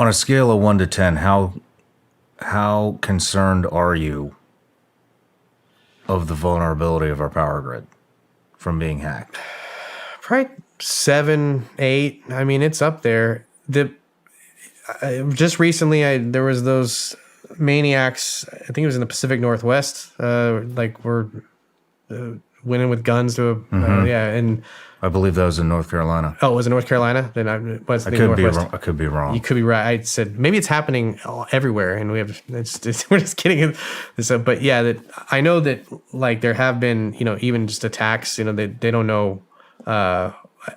On a scale of 1 to 10, how concerned are you of the vulnerability of our power grid from being hacked? Probably 7, 8. I mean, it's up there. Just recently, there was those maniacs. I think it was in the Pacific Northwest. Were went in with guns to and I believe that was in North Carolina. oh, was it North Carolina? Then I could be wrong. You could be right. I said maybe it's happening everywhere, and we're just kidding. So, but yeah, that I know that like there have been even just attacks. They don't know. I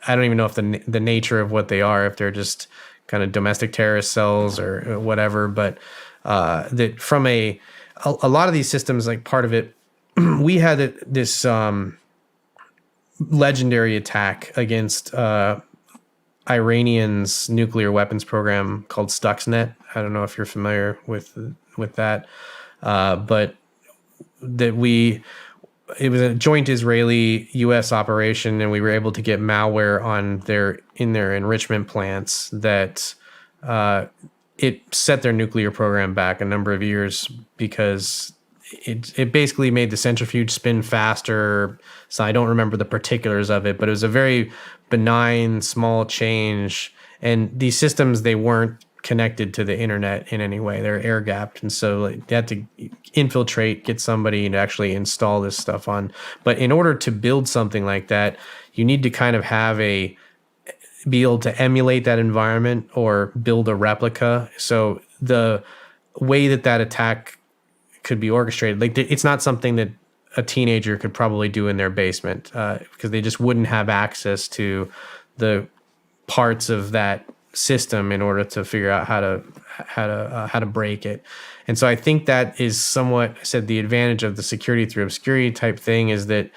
don't even know if the nature of what they are, if they're just kind of domestic terrorist cells or whatever. But that from a lot of these systems, like part of it, we had this legendary attack against Iranian's nuclear weapons program called Stuxnet. I don't know if you're familiar with that, but that it was a joint Israeli-U.S. operation, and we were able to get malware in their enrichment plants that it set their nuclear program back a number of years because it basically made the centrifuge spin faster. So I don't remember the particulars of it, but it was a very benign, small change. And these systems, they weren't connected to the internet in any way. They're air gapped. And so they had to infiltrate, get somebody to actually install this stuff on. But in order to build something like that, you need to kind of be able to emulate that environment or build a replica. So the way that attack could be orchestrated, like it's not something that a teenager could probably do in their basement because they just wouldn't have access to the parts of that system in order to figure out how to break it. And so I think that is somewhat, I said, the advantage of the security through obscurity type thing is that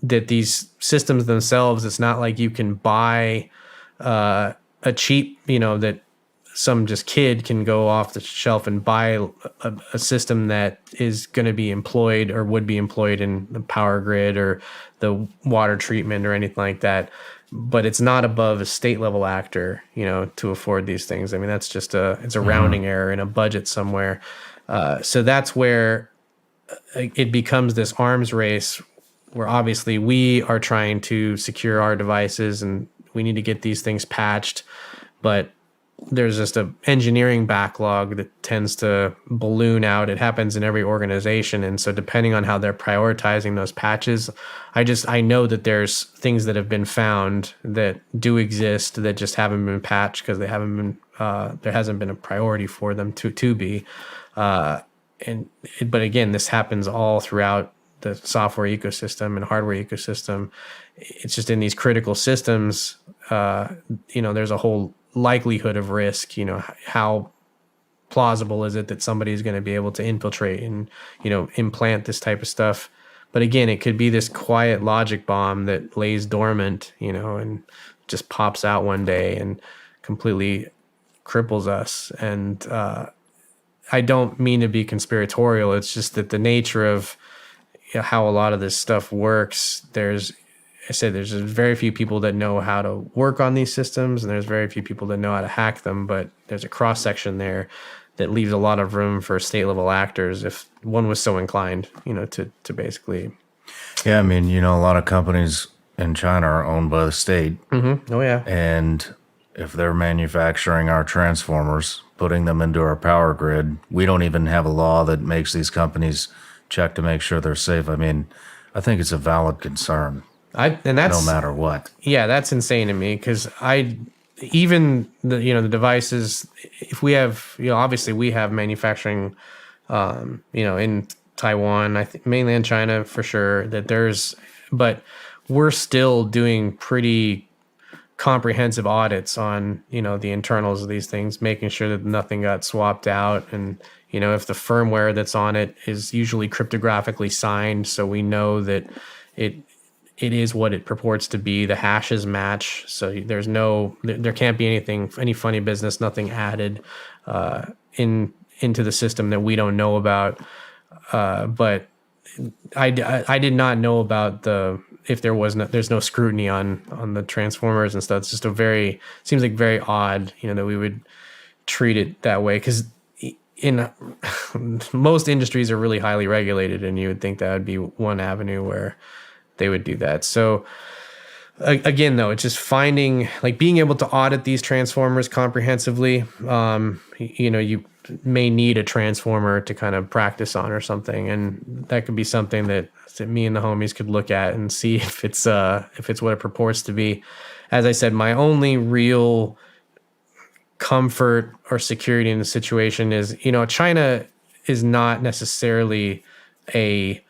these systems themselves, it's not like you can buy a cheap, that some just kid can go off the shelf and buy a system that is going to be employed or would be employed in the power grid or the water treatment or anything like that. But it's not above a state level actor, to afford these things. I mean, that's just it's a rounding error in a budget somewhere. So that's where it becomes this arms race where obviously we are trying to secure our devices and we need to get these things patched, but there's just an engineering backlog that tends to balloon out. It happens in every organization. And so depending on how they're prioritizing those patches, I know that there's things that have been found that do exist that just haven't been patched because there hasn't been a priority for them to be. But again, this happens all throughout the software ecosystem and hardware ecosystem. It's just in these critical systems, there's a whole likelihood of risk. How plausible is it that somebody is going to be able to infiltrate and implant this type of stuff? But again, it could be this quiet logic bomb that lays dormant, and just pops out one day and completely cripples us. And I don't mean to be conspiratorial. It's just that the nature of how a lot of this stuff works, there's very few people that know how to work on these systems, and there's very few people that know how to hack them, but there's a cross section there that leaves a lot of room for state level actors if one was so inclined, to basically. Yeah, I mean, a lot of companies in China are owned by the state. Mm-hmm. Oh, yeah. And if they're manufacturing our transformers, putting them into our power grid, we don't even have a law that makes these companies check to make sure they're safe. I mean, I think it's a valid concern. No matter what. Yeah, that's insane to me because even the devices, if we have, obviously we have manufacturing, in Taiwan, I think mainland China for sure but we're still doing pretty comprehensive audits on, the internals of these things, making sure that nothing got swapped out. And, if the firmware that's on it is usually cryptographically signed, so we know that it is what it purports to be. The hashes match, so there can't be any funny business, nothing added into the system that we don't know about. But I did not know about if there's no scrutiny on the transformers and stuff. It's just seems like very odd, that we would treat it that way, because in most industries are really highly regulated, and you would think that would be one avenue where they would do that. So again, though, it's just finding, like, being able to audit these transformers comprehensively. You may need a transformer to kind of practice on or something, and that could be something that me and the homies could look at and see if it's what it purports to be. As I said, my only real comfort or security in the situation is, China is not necessarily a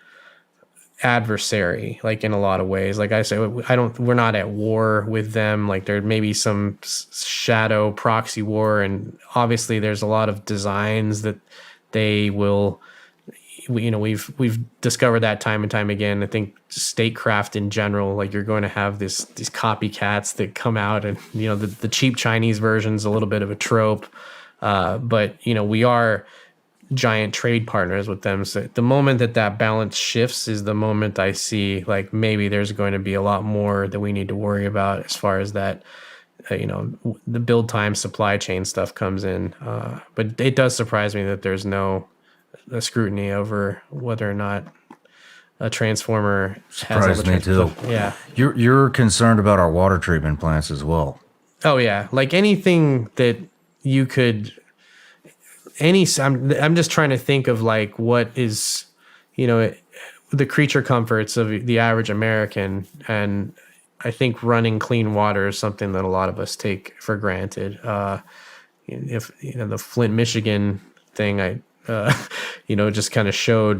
adversary, like, in a lot of ways. Like I said, we're not at war with them. Like, there may be some shadow proxy war, and obviously there's a lot of designs that they will, we've discovered that time and time again. I think statecraft in general, like, you're going to have these copycats that come out, and the cheap Chinese version's a little bit of a trope, but we are giant trade partners with them. So the moment that balance shifts is the moment I see, like, maybe there's going to be a lot more that we need to worry about as far as that, the build time, supply chain stuff comes in. But it does surprise me that there's no scrutiny over whether or not a transformer has all the Surprised me too. Yeah. You're concerned about our water treatment plants as well. Oh yeah. Like, anything that you could, I'm just trying to think of, like, what is, the creature comforts of the average American. And I think running clean water is something that a lot of us take for granted. If, the Flint, Michigan thing, just kind of showed